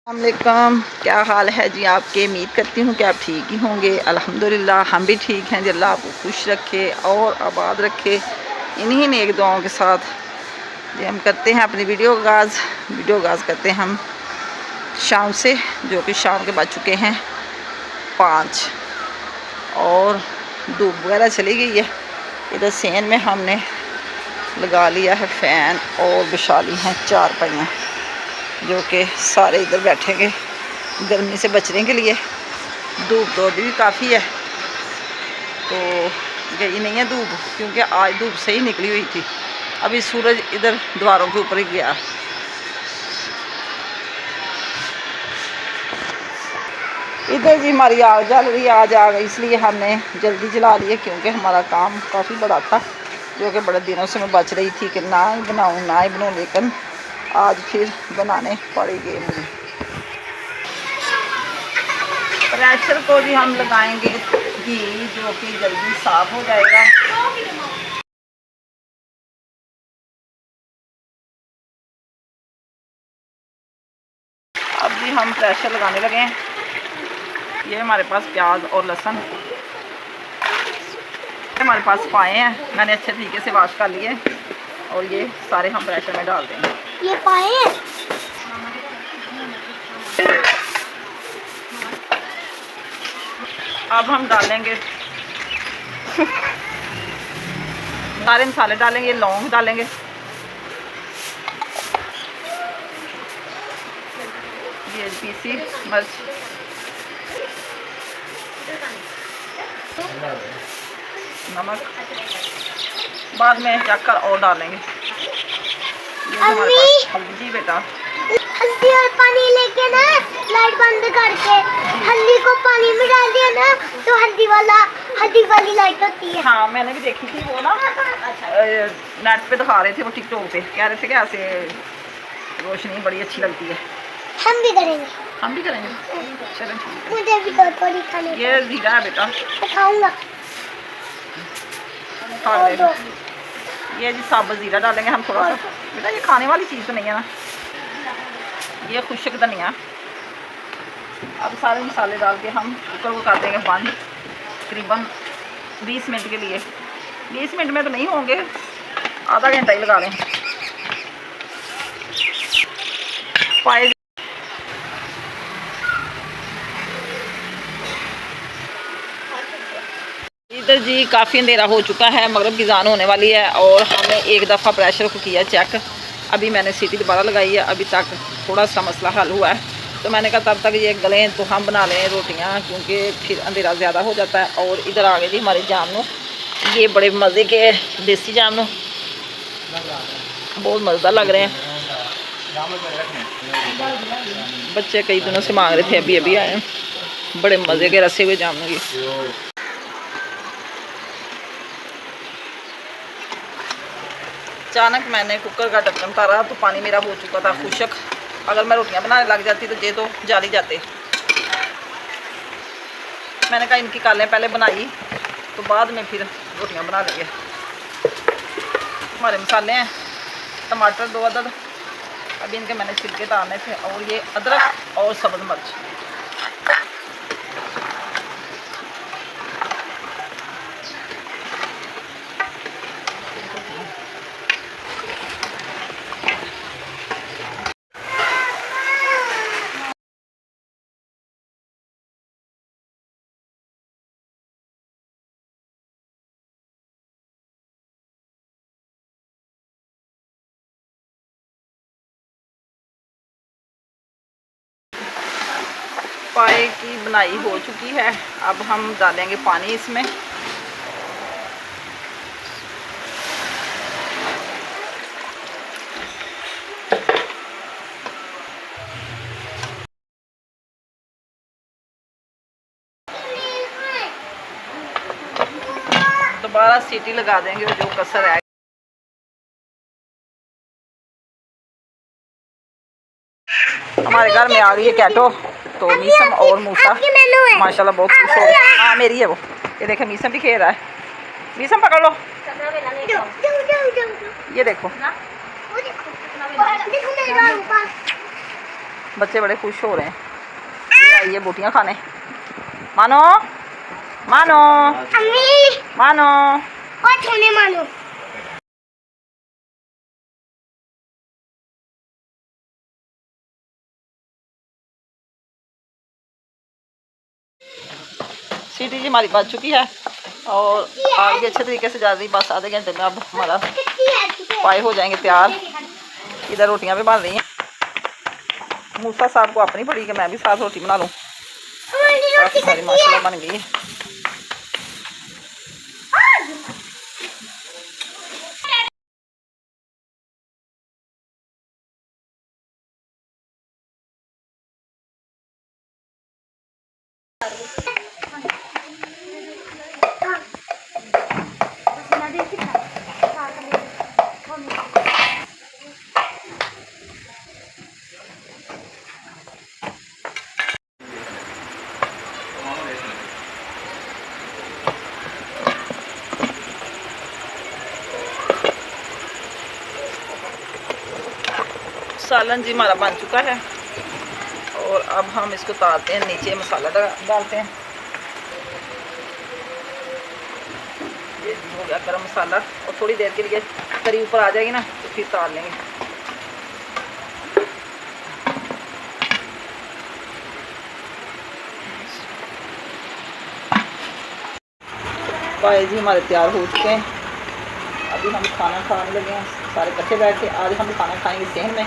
अस्सलामुअलैकुम, क्या हाल है जी आपके। उम्मीद करती हूँ कि आप ठीक ही होंगे। अल्हम्दुलिल्लाह हम भी ठीक हैं जी। अल्लाह आपको खुश रखे और आबाद रखे। इन्हीं नेक दुआओं के साथ जी हम करते हैं अपनी वीडियो आगाज़ करते हैं हम शाम से, जो कि शाम के बज चुके हैं 5 और धूप वगैरह चली गई है। इधर सेन में हमने लगा लिया है फ़ैन और बिछा ली हैं चारपाइयाँ, जो कि सारे इधर बैठेंगे गर्मी से बचने के लिए। धूप तो अभी भी काफ़ी है, तो गई नहीं है धूप, क्योंकि आज धूप सही निकली हुई थी। अभी सूरज इधर दीवारों के ऊपर ही गया। इधर जी हमारी आग जल रही है आज आग, इसलिए हमने जल्दी जला लिए, क्योंकि हमारा काम काफ़ी बड़ा था, जो कि बड़े दिनों से मैं बच रही थी कि ना ही बनाऊँ, लेकिन आज फिर बनाने पड़ेंगे मुझे। प्रेशर को भी हम लगाएंगे घी, जो कि जल्दी साफ हो जाएगा। अब भी हम प्रेशर लगाने लगे हैं। ये हमारे पास प्याज और लहसुन हमारे पास पाए हैं, मैंने अच्छे तरीके से वाश कर लिए, और ये सारे हम प्रेशर में डाल देंगे। ये पाए हैं। अब हम डालेंगे सारे मसाले डालेंगे, लौंग डालेंगे, ये पीसी मिर्च, नमक बाद में चखकर और डालेंगे। ये हमारे पास हल्दी बेटा, हल्दी और पानी लेके ना लाइट बंद करके हल्दी को पानी में डाल दिया ना, तो हल्दी वाली लाइट होती है। हाँ मैंने भी देखी थी वो ना, नेट पे दिखा रहे थे, वो टिकटॉक पे कह रहे थे कि ऐसे रोशनी बड़ी अच्छी लगती है। हम भी करेंगे। चलें मुझे भी तो थोड़ी खाने ये जीरा है बेटा, खाऊंगा। खा ले। ये जी साबुत ज़ीरा डालेंगे हम थोड़ा सा बेटा, ये खाने वाली चीज़ तो नहीं है ना। ये खुशक धनिया। अब सारे मसाले डाल के हम कुकर को कर देंगे बंद, तकरीबन 20 मिनट के लिए। 20 मिनट में तो नहीं होंगे, आधा घंटा ही लगा लें। पाए इधर जी काफ़ी अंधेरा हो चुका है, मगरिब की ज़ान होने वाली है, और हमने एक दफ़ा प्रेशर को किया चेक। अभी मैंने सीटी दोबारा लगाई है, अभी तक थोड़ा सा मसला हल हुआ है, तो मैंने कहा तब तक ये गलें तो हम बना लें रोटियां, क्योंकि फिर अंधेरा ज़्यादा हो जाता है। और इधर आ गए जी हमारे जामनू, ये बड़े मज़े के देसी जामनू, बहुत मज़ेदार लग रहे हैं। बच्चे कई दिनों से मांग रहे थे, अभी अभी आए, बड़े मज़े के रसे हुए जामनू। ये अचानक मैंने कुकर का ढक्कन उतारा तो पानी मेरा हो चुका था खुशक। अगर मैं रोटियां बनाने लग जाती तो ये तो जाली जाते। मैंने कहा इनकी कालें पहले बनाई, तो बाद में फिर रोटियां बना लेंगे। हमारे मसाले हैं टमाटर 2 अदद, अभी इनके मैंने छिलके उतारने थे, और ये अदरक और सब्ज़ मिर्च। पाए की बनाई हो चुकी है, अब हम डालेंगे पानी इसमें। दोबारा सीटी लगा देंगे, जो कसर है। हमारे घर में आ गई है कैटो, तो मीसम और मूसा माशाल्लाह बहुत खुश हो गए। हाँ मेरी है वो, ये देखें मीसम भी खेल रहा है। मीसम पकड़ लो, ये देखो। बच्चे बड़े खुश हो रहे हैं। ये आइए बोटियाँ खाने। मानो मानो अम्मी मानो। और छोने मानो। सीटी जी हमारी बच चुकी है और आग भी अच्छे तरीके से जा रही। बस आधे घंटे में अब हमारा पाए हो जाएंगे तैयार। इधर रोटियां भी बन रही हैं। मूसा साहब को अपनी पड़ी कि मैं भी साथ रोटी बना लूँ। काफ़ी सारी माशाल्लाह बन गई है। सालन जी हमारा बन चुका है और अब हम इसको उतारते हैं। नीचे मसाला डालते हैं। ये हो गया गरम मसाला और थोड़ी देर के लिए तरी ऊपर आ जाएगी ना तो फिर उतार लेंगे। पाए जी हमारे तैयार हो चुके हैं। अभी हम खाना खाने लगे हैं सारे इकट्ठे बैठ के। आज हम खाना खाएंगे सहन में।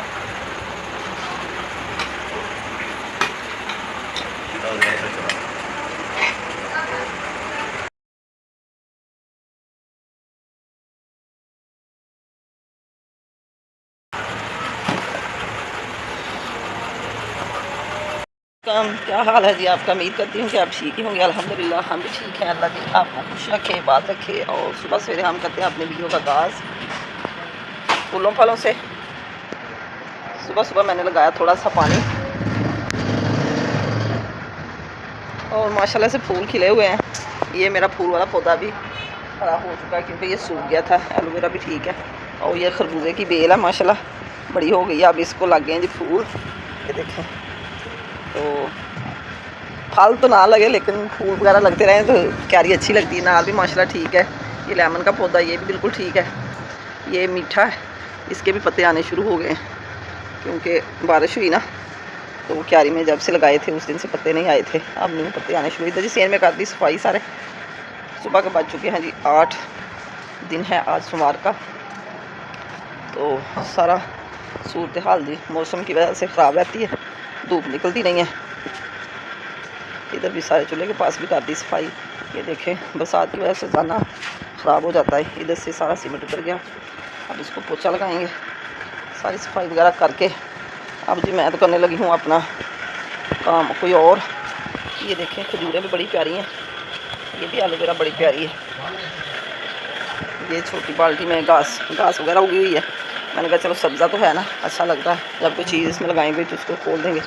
क्या हाल है जी आपका? उम्मीद करती हूँ कि आप ठीक ही होंगे। अल्हम्दुलिल्लाह हम भी ठीक हैं। अल्लाह जी आपको खुश रखे, बात रखे। और सुबह सवेरे हम करते हैं अपने वीडियो का आगाज़ फूलों फलों से। सुबह सुबह मैंने लगाया थोड़ा सा पानी और माशाल्लाह से फूल खिले हुए हैं। ये मेरा फूल वाला पौधा भी ख़राब हो चुका है क्योंकि ये सूख गया था। एलोवेरा भी ठीक है और ये खरबूजे की बेल है माशाल्लाह बड़ी हो गई है। अब इसको लग गए हैं जी फूल। ये देखें तो फल तो ना लगे लेकिन फूल वगैरह लगते रहे तो क्यारी अच्छी लगती है। नाल भी माशाल्लाह ठीक है। ये लेमन का पौधा ये भी बिल्कुल ठीक है। ये मीठा है। इसके भी पत्ते आने शुरू हो गए हैं क्योंकि बारिश हुई ना तो वो क्यारी में जब से लगाए थे उस दिन से पत्ते नहीं आए थे। अब न्यू पत्ते आने शुरू हुए। इधर जी सेन में कर दी सफाई सारे। सुबह के बज चुके हैं जी 8 दिन है आज सोमवार का। तो सारा सूरत हाल जी मौसम की वजह से ख़राब रहती है, धूप निकलती नहीं है। इधर भी सारे चूल्हे के पास भी कर दी सफाई। ये देखें बरसात की वजह से जाना ख़राब हो जाता है। इधर से सारा सीमेंट उतर गया। अब इसको पोछा लगाएंगे सारी सफाई वगैरह करके। अब जी मैं तो करने लगी हूँ अपना काम कोई और। ये देखें खजूरें भी बड़ी प्यारी हैं। ये भी एलोवेरा बड़ी प्यारी है। ये छोटी बाल्टी में घास वगैरह उगी हुई है। मैंने कहा चलो सब्ज़ा तो है ना, अच्छा लगता है जब कोई चीज़ इसमें लगाएंगे तो उसको खोल देंगे,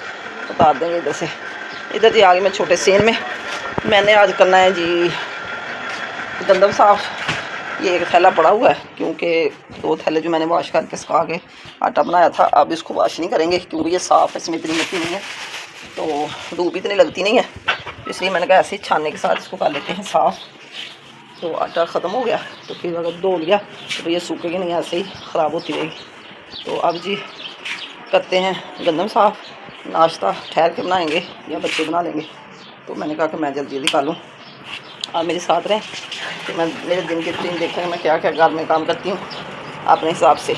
उतार देंगे इधर से। इधर जी आगे मैं छोटे सेन में मैंने आज करना है जी गंदम साफ़। ये एक थैला पड़ा हुआ है क्योंकि 2 थैले जो मैंने वॉश करके सुखा के आटा बनाया था अब इसको वॉश नहीं करेंगे क्योंकि ये साफ़ है, इसमें इतनी मिट्टी नहीं है तो धूप इतनी लगती नहीं है। इसलिए मैंने कहा ऐसे ही छानने के साथ इसको कर लेते हैं साफ़। तो आटा ख़त्म हो गया तो फिर अगर धो लिया तो ये सूखेगी नहीं, ऐसे ही ख़राब होती रहेगी। तो अब जी करते हैं गंदम साफ़। नाश्ता ठहर के बनाएंगे या बच्चे बना लेंगे। तो मैंने कहा कि मैं जल्दी कर लूँ, आप मेरे साथ रहें तो मैं मेरे दिन की रूटीन देखेंगे मैं क्या क्या घर में काम करती हूँ अपने हिसाब से।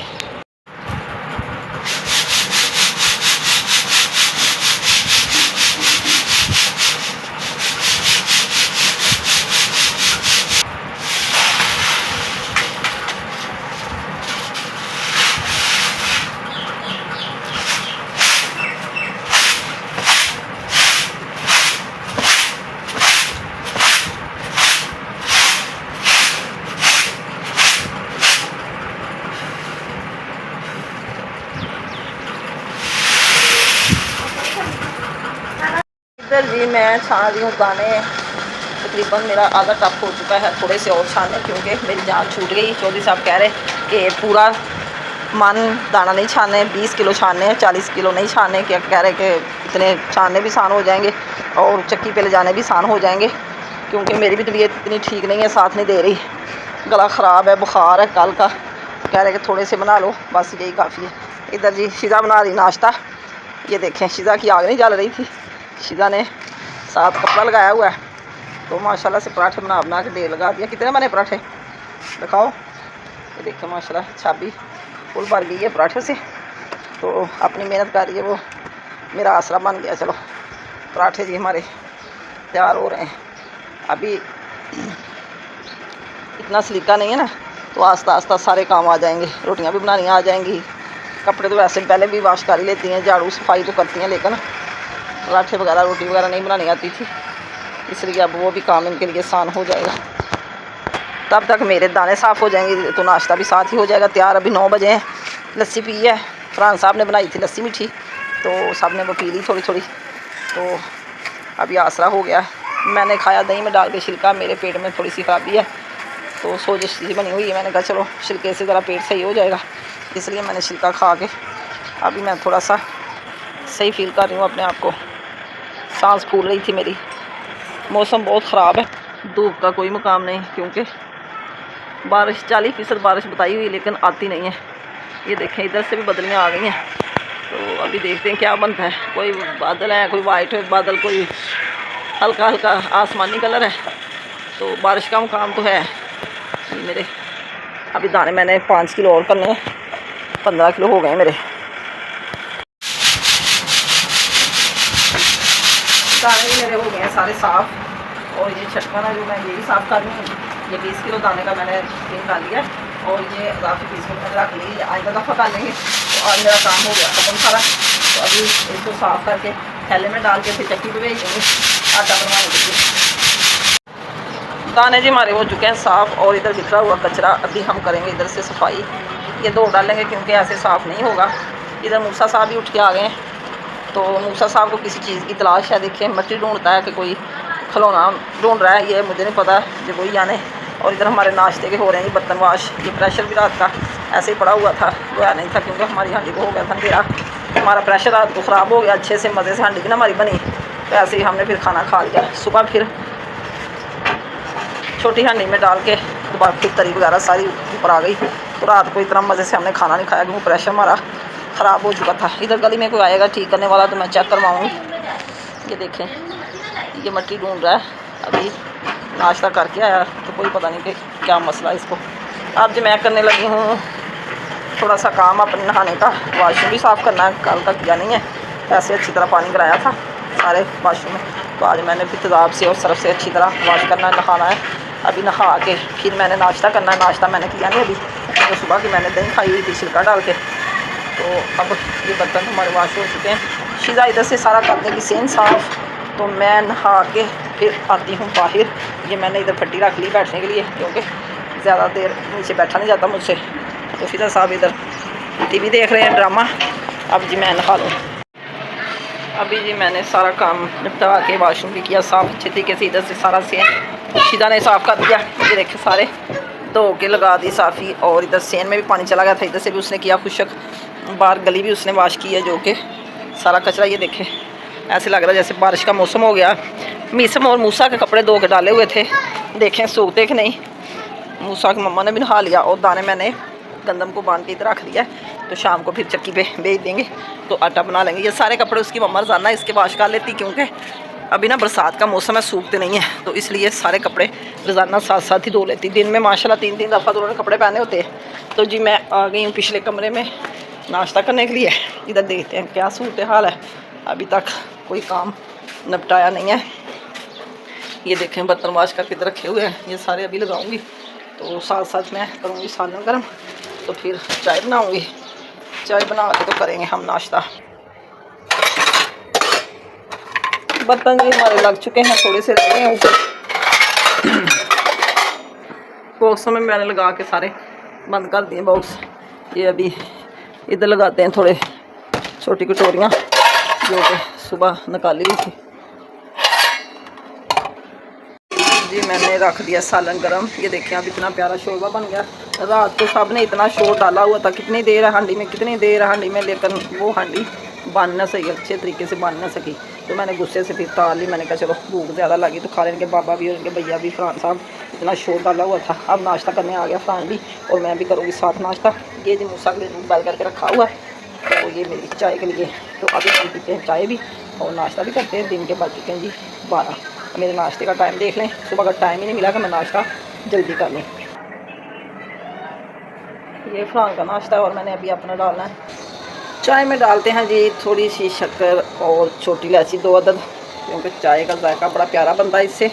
इधर जी मैं छान रही हूँ दाने। तकरीबन मेरा आधा कप हो चुका है, थोड़े से और छाने क्योंकि मेरी जान छूट गई। चौधरी साहब कह रहे कि पूरा मन दाना नहीं छानने, 20 किलो छानने हैं, 40 किलो नहीं छानने। क्या कह रहे कि इतने छानने भी आसान हो जाएंगे और चक्की पे ले जाने भी आसान हो जाएंगे, क्योंकि मेरी भी तबीयत इतनी ठीक नहीं है, साथ नहीं दे रही, गला ख़राब है, बुखार है कल का। कह रहे कि थोड़े से बना लो, बस यही काफ़ी है। इधर जी शिजा बना रही नाश्ता। ये देखें शिजा की आग नहीं जल रही थी, शिजा ने साथ कपड़ा लगाया हुआ है, तो माशाल्लाह से पराठे बना के ढेर लगा दिया। कितने बने पराठे दिखाओ। ये देखें माशाल्लाह छाबी फुल भर गई है पराठे से, तो अपनी मेहनत कर रही है, वो मेरा आसरा बन गया। चलो पराठे जी हमारे तैयार हो रहे हैं। अभी इतना सलीका नहीं है ना, तो आस्ता आस्ता सारे काम आ जाएंगे। रोटियां भी बनानी आ जाएंगी, कपड़े तो वैसे पहले भी वाश कर ही लेती हैं, झाड़ू सफाई तो करती हैं, लेकिन पराठे वगैरह रोटी वगैरह नहीं बनानी आती थी, इसलिए अब वो भी काम इनके लिए आसान हो जाएगा। तब तक मेरे दाने साफ़ हो जाएंगे, तो नाश्ता भी साथ ही हो जाएगा तैयार। अभी 9 बजे हैं। लस्सी पी है, फरहान साहब ने बनाई थी लस्सी मीठी, तो सब ने वो पी ली थोड़ी थोड़ी, तो अभी आसरा हो गया। मैंने खाया दही में डाल के छिलका, मेरे पेट में थोड़ी सी खराबी है, तो सोजिश सी बनी हुई है। मैंने कहा चलो छिलके से ज़रा पेट सही हो जाएगा, इसलिए मैंने छिलका खा के अभी मैं थोड़ा सा सही फील कर रही हूँ अपने आप को। सांस फूल रही थी मेरी। मौसम बहुत ख़राब है, धूप का कोई मुकाम नहीं, क्योंकि बारिश 40% बारिश बताई हुई, लेकिन आती नहीं है। ये देखें इधर से भी बदलियाँ आ गई हैं, तो अभी देखते हैं क्या बनता है। कोई बादल है, कोई वाइट बादल, कोई हल्का हल्का आसमानी कलर है, तो बारिश का मुकाम तो है। ये मेरे अभी दाने मैंने 5 किलो और करने, 15 किलो हो गए मेरे दाने भी मेरे हो गए हैं सारे साफ़। और ये छटका ना जो मैं ये भी साफ़ कर रही हूँ, ये 20 किलो दाने का मैंने निकाल लिया, और ये रात 20 किलो मैंने रख ली, आइंदा दफ़ा कर लेंगे। तो आज मेरा काम हो गया ख़त्म सारा, तो अभी इसको साफ़ करके थैले में डाल के फिर चक्की पे भेज देंगे आटा बनवाने के लिए। दाने जी हमारे हो चुके हैं साफ़, और इधर बिखरा हुआ कचरा अभी हम करेंगे इधर से सफाई। ये 2 डालेंगे, क्योंकि ऐसे साफ़ नहीं होगा। इधर मूसा साहब भी उठ के आ गए हैं, तो मूसा साहब को किसी चीज़ की तलाश है। देखिए मिट्टी ढूंढता है कि कोई खिलौना ढूंढ रहा है, ये मुझे नहीं पता जो कोई जाने। और इधर हमारे नाश्ते के हो रहे हैं बर्तन वाश। ये प्रेशर भी रात का ऐसे ही पड़ा हुआ था, धोया नहीं था, क्योंकि हमारी हांडी को हो गया था अंधेरा। हमारा प्रेशर रात को ख़राब हो गया, अच्छे से मज़े से हांडी भी ना हमारी बनी, तो ऐसे ही हमने फिर खाना खा लिया। सुबह फिर छोटी हांडी में डाल के दोबारा फिर तरी वगैरह सारी ऊपर आ गई, तो रात को इतना मज़े से हमने खाना नहीं खाया, क्योंकि प्रेशर हमारा ख़राब हो चुका था। इधर गली में कोई आएगा ठीक करने वाला, तो मैं चेक करवाऊँगी। ये देखें ये मिट्टी ढूंढ रहा है, अभी नाश्ता करके आया, तो कोई पता नहीं कि क्या मसला है इसको। अब जो मैं करने लगी हूँ थोड़ा सा काम अपने नहाने का, वाशरूम भी साफ़ करना है, कल का किया नहीं है। ऐसे अच्छी तरह पानी कराया था सारे वाशरूम में, तो आज मैंने भी तेज़ाब से और सरफ से अच्छी तरह वाश करना है, नहाना है। अभी नहा के फिर मैंने नाश्ता करना है। नाश्ता मैंने किया नहीं अभी, तो सुबह की मैंने दही खाई हुई थी छिलका डाल के। तो अब ये बर्तन हमारे वाश हो चुके हैं। शिजा इधर से सारा कर देगी सेम साफ़, तो मैं नहा के फिर आती हूँ बाहर। ये मैंने इधर फट्टी रख ली बैठने के लिए, क्योंकि ज़्यादा देर नीचे बैठा नहीं जाता मुझसे। तो फिजा साहब इधर टीवी देख रहे हैं ड्रामा। अब जी मैं नहा लूँ। अभी जी मैंने सारा काम निपटा के वाशरूम भी किया साफ़ अच्छे तरीके से। इधर से सारा सेन शिजा ने साफ़ कर दिया, ये देखे सारे धो के लगा दी साफ़ी। और इधर सेन में भी पानी चला गया था, इधर से भी उसने किया खुशक। बाहर गली भी उसने वाश की है, जो कि सारा कचरा ये देखे ऐसे लग रहा है जैसे बारिश का मौसम हो गया। मीसम और मूसा के कपड़े धो के डाले हुए थे, देखें सूखते कि नहीं। मूसा की मम्मा ने भी नहा लिया, और दाने मैंने गंदम को बांध के इधर रख दिया, तो शाम को फिर चक्की पे भेज देंगे, तो आटा बना लेंगे। ये सारे कपड़े उसकी मम्मा रोज़ाना इसके वाश कर लेती, क्योंकि अभी ना बरसात का मौसम है, सूखते नहीं है, तो इसलिए सारे कपड़े रोज़ाना साथ साथ ही धो लेती। दिन में माशाल्लाह 3-3 दफ़ा दोनों कपड़े पहने होते हैं। तो जी मैं आ गई हूँ पिछले कमरे में नाश्ता करने के लिए। इधर देखते हैं क्या सूरत हाल है, अभी तक कोई काम निपटाया नहीं है। ये देखें बर्तन वाश करके इधर रखे हुए हैं, ये सारे अभी लगाऊंगी, तो साथ साथ मैं करूँगी सालन गर्म, तो फिर चाय बनाऊँगी। चाय बना के तो करेंगे हम नाश्ता। बर्तन जी हमारे लग चुके हैं, थोड़े से रह गए हैं ऊपर। बॉक्सों में मैंने लगा के सारे बंद कर दिए बॉक्स। ये अभी इधर लगाते हैं थोड़े छोटी कटोरियाँ, जो कि सुबह निकाली हुई थी। जी मैंने रख दिया सालन गरम। ये देखें अब इतना प्यारा शोरबा बन गया। रात को सब ने इतना शोर डाला हुआ था, कितनी देर हांडी में, कितनी देर हांडी में, लेकिन वो हांडी बन ना सही, अच्छे तरीके से बन ना सकी। तो मैंने गुस्से से फिर ताल ली। मैंने कहा चलो भूख ज़्यादा लगी तो खा लेंगे। बाबा भी और उनके भैया भी, फरहान साहब, इतना शोर डाला हुआ था। अब नाश्ता करने आ गया फरहान भी, और मैं भी करूँगी साथ नाश्ता। ये जी मूसा के लिए दूध डाल करके रखा हुआ है, तो ये मेरी चाय के लिए। तो अभी हम पीते हैं चाय भी और नाश्ता भी करते हैं। दिन के बज चुके हैं जी 12। मेरे नाश्ते का टाइम देख लें, सुबह का टाइम ही नहीं मिला कि मैं नाश्ता जल्दी कर लूँ। ये फरहान का नाश्ता है और मैंने अभी अपना डालना है। चाय में डालते हैं जी थोड़ी सी शक्कर और छोटी इलायची 2 अदद, क्योंकि चाय का जायका बड़ा प्यारा बनता है इससे।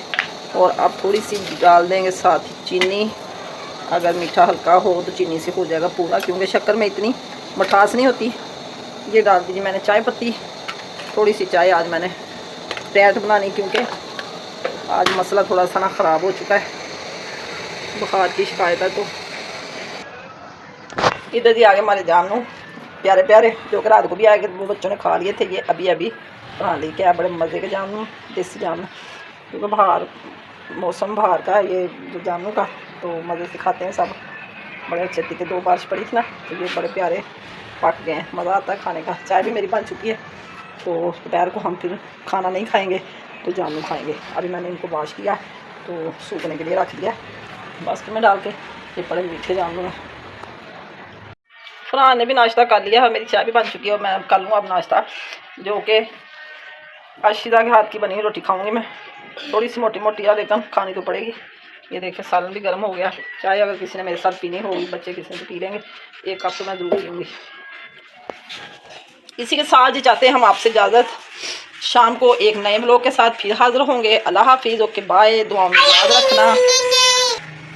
और अब थोड़ी सी डाल देंगे साथ ही चीनी। अगर मीठा हल्का हो तो चीनी से हो जाएगा पूरा, क्योंकि शक्कर में इतनी मिठास नहीं होती। ये डाल दीजिए मैंने चाय पत्ती। थोड़ी सी चाय आज मैंने टैट बनानी, क्योंकि आज मसला थोड़ा सा ना ख़राब हो चुका है, बुखार की शिकायत है। तो इधर जी आगे हमारे जामनू प्यारे प्यारे, जो कि रात को भी आए वो बच्चों ने खा लिए थे। ये अभी अभी बना ली क्या, बड़े मज़े के जामनू, देसी जामनू, क्योंकि बाहर मौसम बाहर का है ये जो जामनू का, तो मज़े से खाते हैं सब। बड़े अच्छे तरीके 2 बारिश पड़ी थी ना, तो ये बड़े प्यारे पक गए हैं, मज़ा आता है खाने का। चाय भी मेरी बन चुकी है, तो दोपहर को हम फिर खाना नहीं खाएँगे तो जामनू खाएँगे। अभी मैंने इनको वॉश किया तो सूखने के लिए रख दिया बास्केट में डाल के। ये बड़े मीठे जामनू हैं। फरहान ने भी नाश्ता कर लिया है, मेरी चाय भी बन चुकी है और मैं कर लूँ अब नाश्ता, जो कि अशीदा के हाथ की बनी हुई रोटी खाऊंगी मैं। थोड़ी सी मोटी मोटी है, लेकिन खानी तो पड़ेगी। ये देखिए सालन भी गर्म हो गया। चाय अगर किसी ने मेरे साथ पीनी होगी, बच्चे किसी ने तो पी लेंगे, 1 कप तो मैं ज़रूर पीऊँगी। इसी के साथ जी चाहते हैं हम आपसे इजाज़त। शाम को एक नए ब्लॉग के साथ फिर हाज़िर होंगे। अल्लाह हाफिज़, ओके बाय। दुआ में याद रखना।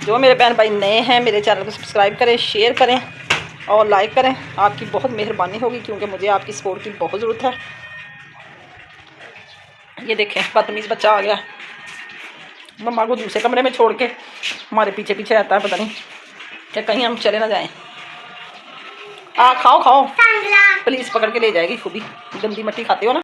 जो मेरे बहन भाई नए हैं, मेरे चैनल को सब्सक्राइब करें, शेयर करें और लाइक करें। आपकी बहुत मेहरबानी होगी, क्योंकि मुझे आपकी सपोर्ट की बहुत ज़रूरत है। ये देखें बदतमीज़ बच्चा आ गया, मम्मा को दूसरे कमरे में छोड़ के हमारे पीछे पीछे रहता है, पता नहीं क्या कहीं हम चले ना जाएं। खाओ खाओ, पुलिस पकड़ के ले जाएगी, खुद ही गंदी मट्टी खाते हो ना।